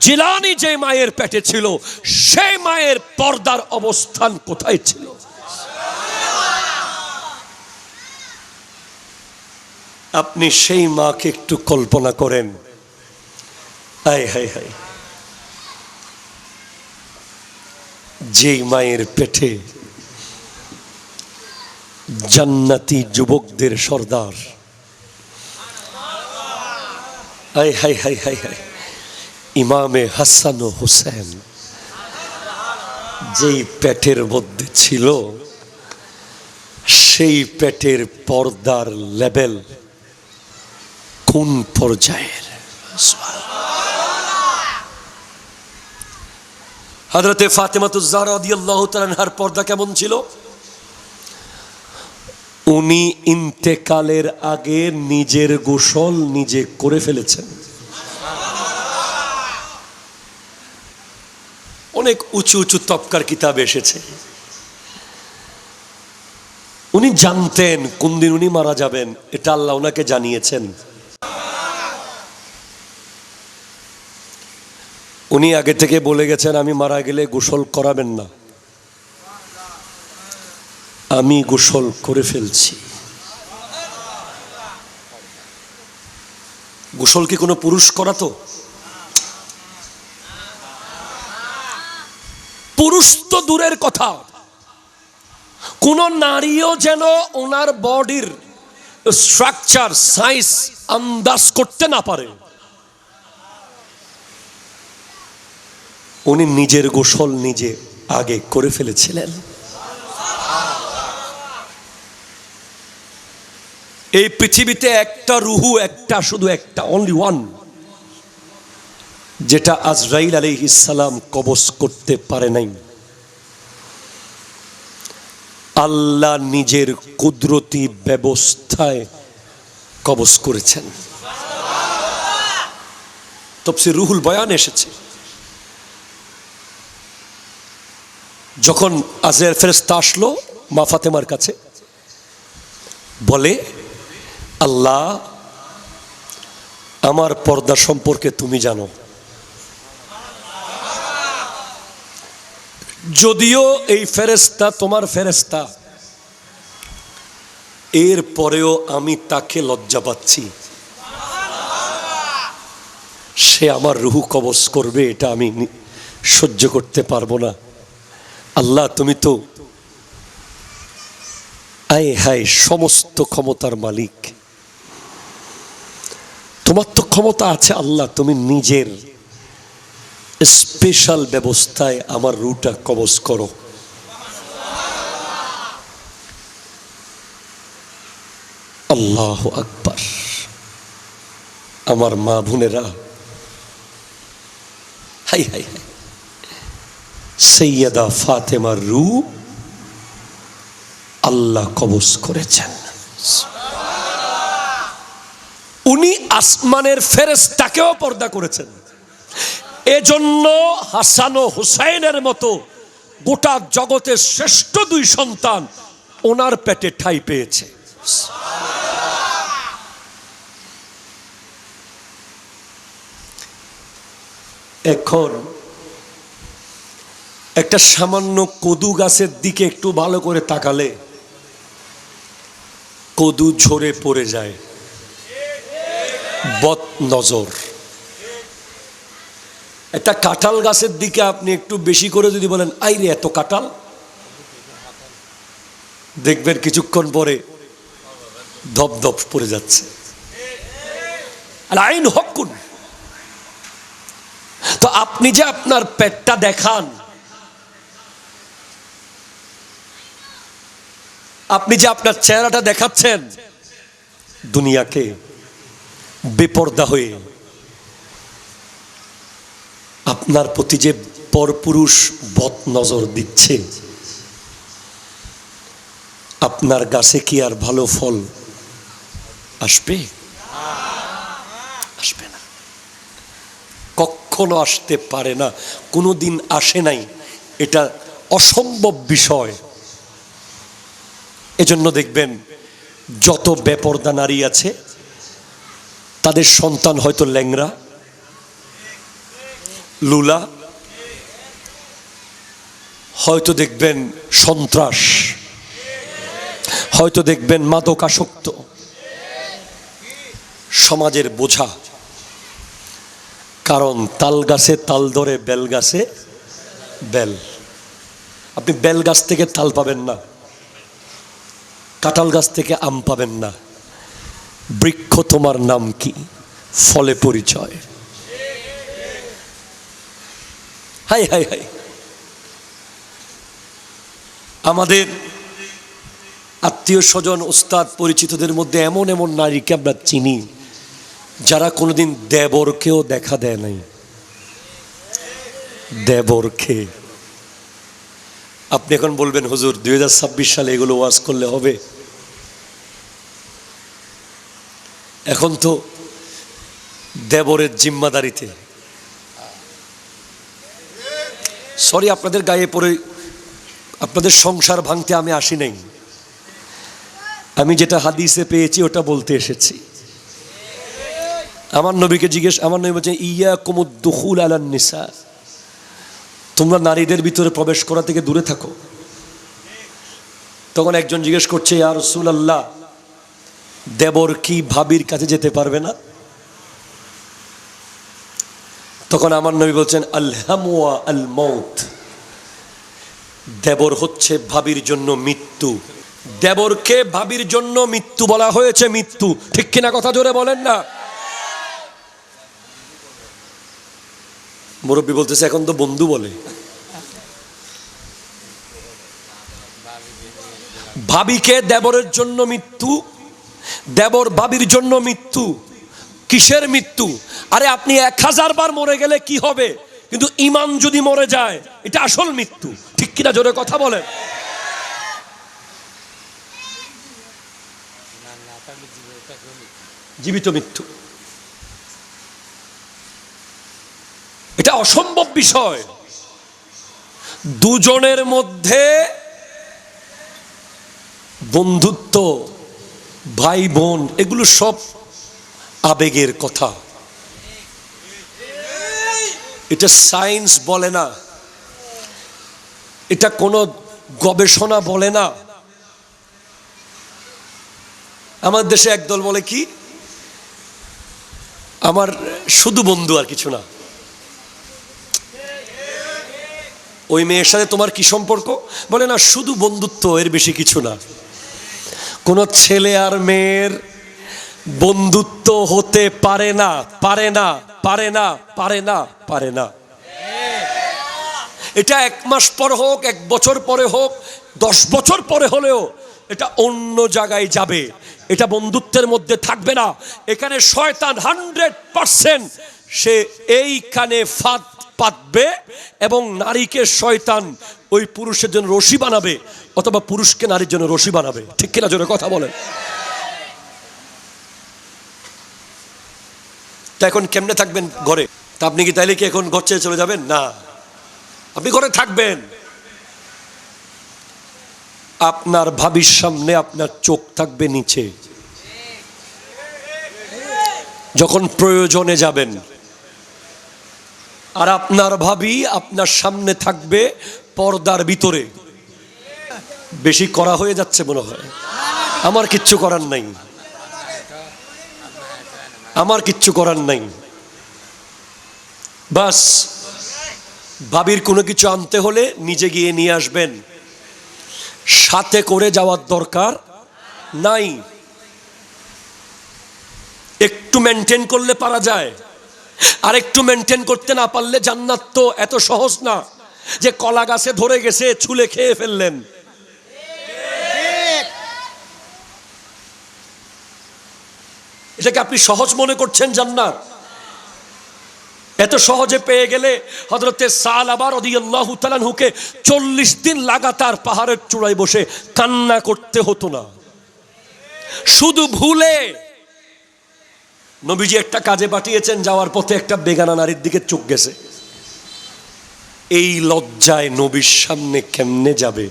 জিলানি যে মায়ের পেটে ছিল, সেই মায়ের পর্দার অবস্থান কোথায় ছিল? আপনি সেই মাকে একটু কল্পনা করেন। হায় হায় হায়, যেই মায়ের পেটে জান্নাতি যুবকদের সর্দার, হায় হায় হায় হায় হায়, ইমামে হাসান ও হুসেন যেই পেটের মধ্যে ছিল, সেই পেটের পর্দার লেভেল কোন পর্যায়ের? হযরতে ফাতেমাতুজ জাহরা রাদিয়াল্লাহু তাআলা আনহার পর্দা কেমন ছিল? উনি ইন্তেকালের আগে নিজের গোসল নিজে করে ফেলেছেন। অনেক উঁচু উঁচু তবকার কিতাব এসেছে। উনি জানতেন কোন দিন উনি মারা যাবেন, এটা আল্লাহ ওনাকে জানিয়েছেন। উনি আগে থেকে বলে গেছেন আমি মারা গেলে গোসল করাবেন না, আমি গোসল করে ফেলছি। গোসল কি কোনো পুরুষ করাতো? পুরুষ তো দূরের কথা, কোন নারীও যেন ওনার বডির স্ট্রাকচার সাইজ আন্দাজ করতে না পারে। উনি নিজের গোসল নিজে আগে করে ফেলেছিলেন। এই পৃথিবীতে একটা রুহু, একটা, শুধু একটা, অনলি ওয়ান, যেটা আজরাইল আলাইহিস সালাম কবজ করতে পারে নাই, আল্লাহ নিজের কুদরতি ব্যবস্থায় কবজ করেছেন। তাফসীর রুহুল বয়ান এসেছে, যখন আজরাইল ফেরেশতা আসলো মা ফাতেমার কাছে, বলে আল্লাহ আমার পর্দা সম্পর্কে তুমি জানো, যদিও এই ফেরেশতা তোমার ফেরেশতা, এর পরেও আমি তাকে লজ্জা পাচ্ছি, সে আমার রুহু কবজ করবে এটা আমি সহ্য করতে পারবো না। আল্লাহ তুমি তো আয় হায় সমস্ত ক্ষমতার মালিক, তোমার তো ক্ষমতা আছে আল্লাহ, তুমি নিজের স্পেশাল ব্যবস্থায় আমার রুহটা কবজ করো। আল্লাহু আকবার। আমার মা বোনেরা, হাই হাই হাই, সৈয়দা ফাতেমার রূহ আল্লাহ কবজ করেছেন। উনি আসমানের ফেরেশতাকেও পর্দা করেছেন। এজন্য হাসান ও হুসাইনের মতো গোটা জগতের শ্রেষ্ঠ দুই সন্তান ওনার পেটে ঠাঁই পেয়েছে। এখন একটা সামান্য কদু গাছের দিকে একটু ভালো করে তাকালে কদু ঝরে পড়ে যায়, বদ নজর। একটা কাঁঠাল গাছের দিকে আপনি একটু বেশি করে যদি বলেন আইরে এত কাঁঠাল, দেখবেন কিছুক্ষণ পরে ধপ ধপ পড়ে যাচ্ছে। আইন হকুন। তো আপনি যে আপনার পেটটা দেখান, আপনি যে আপনার চেহারাটা দেখাচ্ছেন দুনিয়াকে বেপরদা হয়ে, আপনার প্রতি যে পরপুরুষ বদ নজর দিচ্ছে, আপনার গাছে কি আর ভালো ফল আসবে? আসবে না, কখনো আসতে পারে না, কোনোদিন আসে নাই, এটা অসম্ভব বিষয়। এজন্য দেখবেন যত বেপরদা নারী আছে তাদের সন্তান হয়তো ল্যাংড়া, লুলা, হয়তো দেখবেন সন্ত্রাস, হয়তো দেখবেন মাদকাসক্ত, সমাজের বোঝা। কারণ তাল গাছে তাল ধরে, বেল গাছে বেল। আপনি বেল গাছ থেকে তাল পাবেন না, কাঁঠাল গাছ থেকে আম পাবেন না। বৃক্ষ তোমার নাম কি? ফলে পরিচয়। High high high. আমাদের আত্মীয় স্বজন, উস্তাদ, পরিচিতদের মধ্যে এমন এমন নারীকে আমরা চিনি যারা কোনোদিন দেবরকেও দেখা দেয় নাই। দেবরকে আপনি এখন বলবেন হুজুর 2026 সালে এগুলো ওয়াজ করলে হবে? এখন তো দেবরের জিম্মাদারিতে, সরি আপনাদের গায়ে পড়ে আপনাদের সংসার ভাঙতে আমি আসি নাই, আমি যেটা হাদিসে পেয়েছি ওটা বলতে এসেছি। আমার নবীকে জিজ্ঞেস, আমার নবী বলছেন ইয়াকুমুদ দুখুল আলান নিসা, তোমরা নারীদের ভিতরে প্রবেশ করা থেকে দূরে থাকো। তখন একজন জিজ্ঞেস করছে ইয়া রাসূলুল্লাহ, দেবর কি ভাবির কাছে যেতে পারবে না? তখন আমার নবী বলছেন আল হামু আল মউত, দেবর হচ্ছে ভাবির জন্য মৃত্যু। দেবরকে ভাবির জন্য মৃত্যু বলা হয়েছে, মৃত্যু। ঠিক কিনা? কথা জোরে বলেন না। মুরব্বী বলতেছে এখন তো বন্ধু বলে। ভাবিকে দেবরের জন্য মৃত্যু, দেবর ভাবির জন্য মৃত্যু। কিসের মৃত্যু? আরে আপনি 1000 বার মরে গেলে কি হবে, কিন্তু ঈমান যদি মরে যায় এটা আসল মৃত্যু। ঠিক কিনা জোরে কথা বলেন। জীবিত মৃত্যু এটা অসম্ভব বিষয়। দুজনের মধ্যে বন্ধুত্ব, ভাই বোন, এগুলো সব আবেগের কথা। এটা সায়েন্স বলে না, এটা কোনো গবেষণা বলে না। আমার দেশে একদল বলে কি, আমার শুধু বন্ধু আর কিছু না। ওই মেয়ের সাথে তোমার কি সম্পর্ক? বলে না শুধু বন্ধুত্ব, এর বেশি কিছু না। কোন ছেলে আর মেয়ের বন্ধুত্ব হতে পারে না, পারে না, পারে না, পারে না, পারে না। এটা 1 মাস পর হোক, 1 বছর পরে হোক, 10 বছর পরে হলেও এটা অন্য জায়গায় যাবে, এটা বন্ধুত্বের মধ্যে থাকবে না। এখানে শয়তান 100% সে এইখানে ফাঁদ পাতবে এবং নারীকে শয়তান ওই পুরুষের জন্য রশি বানাবে, অথবা পুরুষকে নারীর জন্য রশি বানাবে। ঠিক কিনা জোরে কথা বলেন। তা এখন কেমনে থাকবেন ঘরে? তা আপনি কি তাইলে কি এখন ঘর ছেড়ে চলে যাবেন? না, আপনি ঘরে থাকবেন। আপনার ভাবির সামনে আপনার চোখ থাকবে নিচে, যখন প্রয়োজনে যাবেন। আর আপনার ভাবি আপনার সামনে থাকবে পর্দার ভিতরে। বেশি করা হয়ে যাচ্ছে মনে হয়। আমার কিচ্ছু করার নাই, আমার কিচ্ছু করার নাই। বাস ভাবির কোনো কিছু আনতে হলে নিজে গিয়ে নিয়ে আসবেন, সাথে করে যাওয়ার দরকার নাই। একটু মেনটেন করলে পারা যায়, আর একটু মেনটেন করতে না পারলে জান্নাত তো এত সহজ না যে কলা গাছে ধরে গেছে ছুলে খেয়ে ফেললেন। এটাকে আপনি সহজ মনে করছেন জান্নাত? এত সহজে পেয়ে গেলে হযরতে সালাবা রাদিয়াল্লাহু তাআলা আনহুকে 40 দিন লাগাতার পাহাড়ের চূড়ায় বসে কান্না করতে হতো না। শুধু ভুলে নবীজি একটা কাজে পাঠিয়েছেন, যাওয়ার পথে একটা বেগানা নারীর দিকে চোখ গেছে। এই লজ্জায় নবীর সামনে কেমনে যাবে?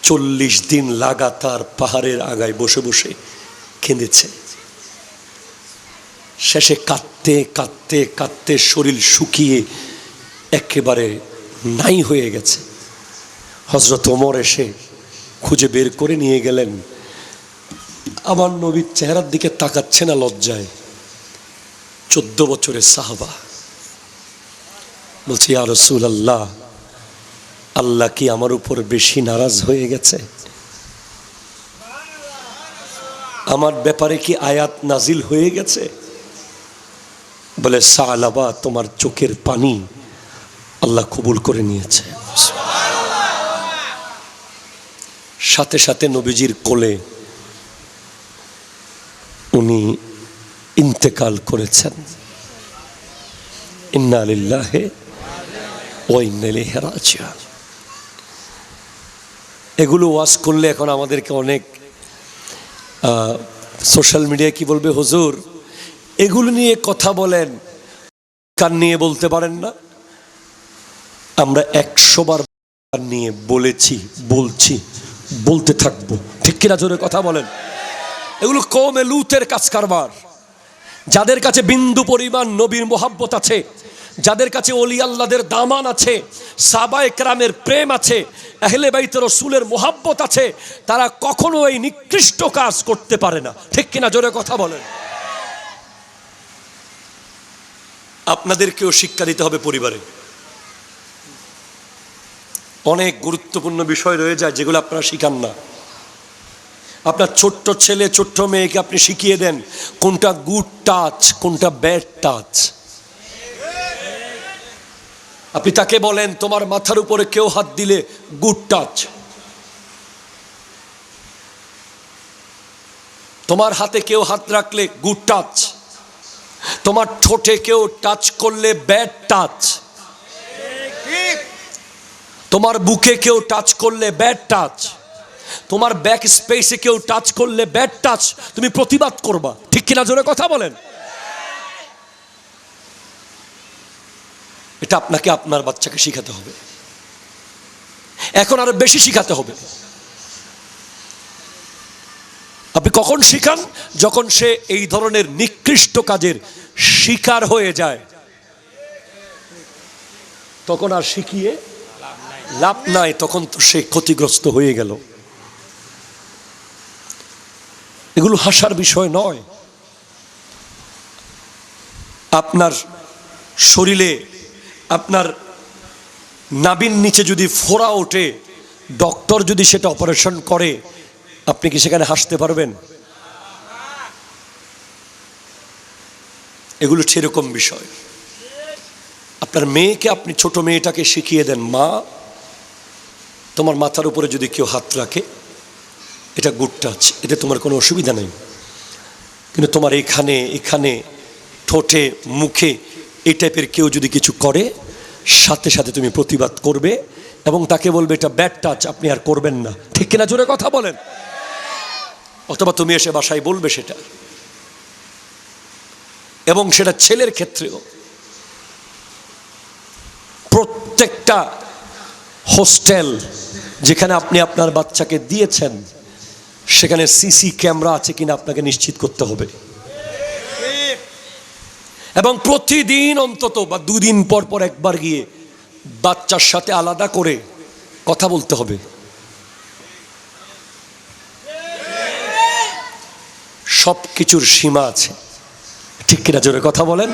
40 দিন লাগাতার পাহাড়ের আগায় বসে বসে কেঁদেছে। শেষে কাঁদতে কাঁদতে কাঁদতে শরীর শুকিয়ে একেবারে নাই হয়ে গেছে। হযরত ওমর এসে খুঁজে বের করে নিয়ে গেলেন। আমার নবীর চেহারার দিকে তাকাচ্ছে না লজ্জায়। 14 বছরের সাহাবা বলছে, ইয়া রাসূলুল্লাহ, আল্লাহ কি আমার উপর বেশি নারাজ হয়ে গেছে? আমার ব্যাপারে কি আয়াত নাজিল হয়ে গেছে? বলে, সালাবা, তোমার চোখের পানি আল্লাহ কবুল করে নিয়েছে। সাথে সাথে নবীজির কোলে উনি ইন্তেকাল করেছেন। ইন্না লিল্লাহি ওয়া ইন্না ইলাইহি রাজিউন। এগুলো ওয়াজ করলে এখন আমাদেরকে অনেক সোশ্যাল মিডিয়ায় কি বলবে, হুজুর এগুলো নিয়ে কথা বলেন, কান নিয়ে বলতে পারেন না? আমরা 100 বার নিয়ে বলেছি, বলছি, বলতে থাকবো। ঠিক কিনা জোরে কথা বলেন। এগুলো কওমে লূতের কাজ কারবার। যাদের কাছে বিন্দু পরিমাণ নবীর মোহাব্বত আছে, যাদের কাছে ওলি আল্লাহদের দামান আছে, সাহাবায়ে কেরামের প্রেম আছে, আহলে বাইত রাসূলের মোহাব্বত আছে, তারা কখনো এই নিকৃষ্ট কাজ করতে পারে না। ঠিক কিনা জোরে কথা বলেন। আপনাদেরকেও শিক্ষা দিতে হবে পরিবারে। অনেক গুরুত্বপূর্ণ বিষয় রয়ে যায় যেগুলো আপনারা শিখান না। আপনার ছোট্ট ছেলে ছোট্ট মেয়েকে আপনি শিখিয়ে দেন কোনটা গুড টাচ, কোনটা ব্যাড টাচ। আপনি তাকে বলেন তোমার মাথার উপরে কেউ হাত দিলে গুড টাচ, তোমার হাতে কেউ হাত রাখলে গুড টাচ, তোমার ঠোঁটে কেউ টাচ করলে ব্যাড টাচ, তোমার বুকে কেউ টাচ করলে ব্যাড টাচ, তোমার ব্যাক স্পেসে কেউ টাচ করলে ব্যাড টাচ, তুমি প্রতিবাদ করবা, ঠিক কিনা জোরে কথা বলেন। এটা আপনাকে আপনার বাচ্চাকে শিখাতে হবে, এখন আরো বেশি শিখাতে হবে। আপনি কখন শিখান? যখন সে এই ধরনের নিকৃষ্ট কাজের শিকার হয়ে যায়, তখন আর শিখিয়ে লাভ নাই, তখন তো সে ক্ষতিগ্রস্ত হয়ে গেল। এগুলো হাসার বিষয় নয়। আপনার শরীরে, আপনার নাভির নিচে যদি ফোড়া ওঠে, ডক্টর যদি সেটা অপারেশন করে, আপনি কি সেখানে হাসতে পারবেন? এগুলো সেরকম বিষয়। আপনার মেয়েকে, আপনি ছোট মেয়েটাকে শিখিয়ে দেন, মা তোমার মাথার উপরে যদি কেউ হাত রাখে এটা গুড টাচ, এতে তোমার কোনো অসুবিধা নেই, কিন্তু তোমার এখানে এখানে ঠোঁটে মুখে এই টাইপের কেউ যদি কিছু করে, সাথে সাথে তুমি প্রতিবাদ করবে এবং তাকে বলবে এটা ব্যাড টাচ, আপনি আর করবেন না, ঠিক কিনা জোরে কথা বলেন। অথবা তুমি এসে বাসায় বলবে সেটা। এবং সেটা ছেলের ক্ষেত্রেও। প্রত্যেকটা হোস্টেল যেখানে আপনি আপনার বাচ্চাকে দিয়েছেন, সেখানে সিসি ক্যামেরা আছে কিনা আপনাকে নিশ্চিত করতে হবে, এবং প্রতিদিন অন্তত বা 2 দিন পর পর একবার গিয়ে বাচ্চার সাথে আলাদা করে কথা বলতে হবে। সব কিছুর সীমা আছে, ঠিক কিনা জোরে কথা বলেন।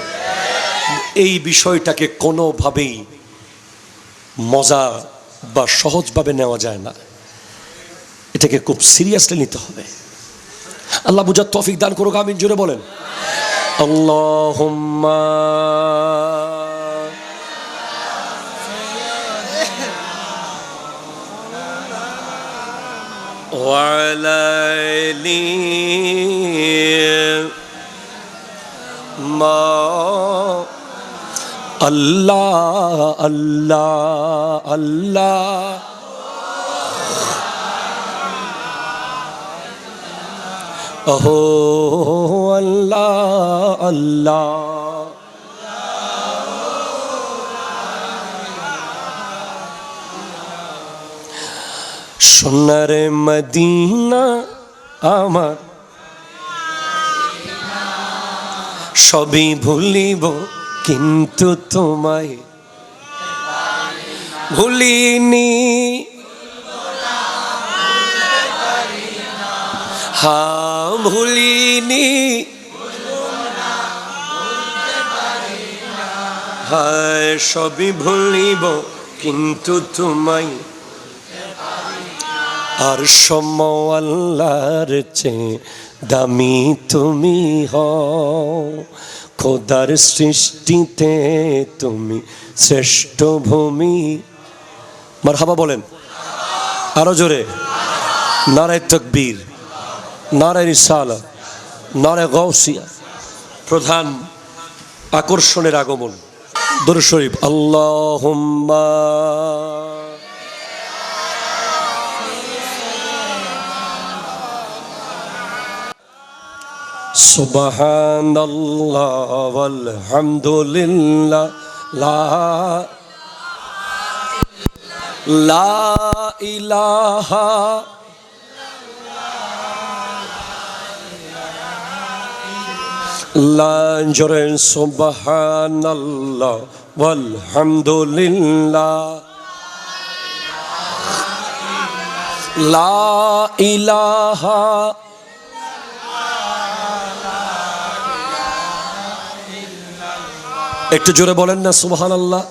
এই বিষয়টাকে কোনোভাবেই মজা বা সহজভাবে নেওয়া যায় না, এটাকে খুব সিরিয়াসলি নিতে হবে। আল্লাহ বুঝার তৌফিক দান করুক, আমিন জোরে বলেন আল্লাহুম্মা। ওয়ালা আলি মা আল্লাহ আল্লাহ আল্লাহ ওহো আল্লাহ আল্লাহ। সোনার মদিনা আমার, সবই ভুলিব কিন্তু তোমায় ভুলিনি, হ্যাঁ ভুলিনি, হায় সবই ভুলিব কিন্তু তোমায়। আর সময় আল্লাহর চেয়ে দামি তুমি হও, খোদার সৃষ্টিতে তুমি শ্রেষ্ঠ ভূমি। মারহাবা বলেন আরো জোরে। নারায়ে তাকবীর, নারায়ে রিসালাত, নারায়ে গাউসিয়া। প্রধান আকর্ষণের আগমন। দরুদ শরীফ। আল্লাহুম্মা সুবহানাল্লাহ ওয়ালহামদুলিল্লাহ লা ইলাহা লা জোরে সুবহানাল্লাহ ওয়ালহামদুলিল্লাহ লা ইলাহা। একটু জোরে বলেন না সুবহানাল্লাহ।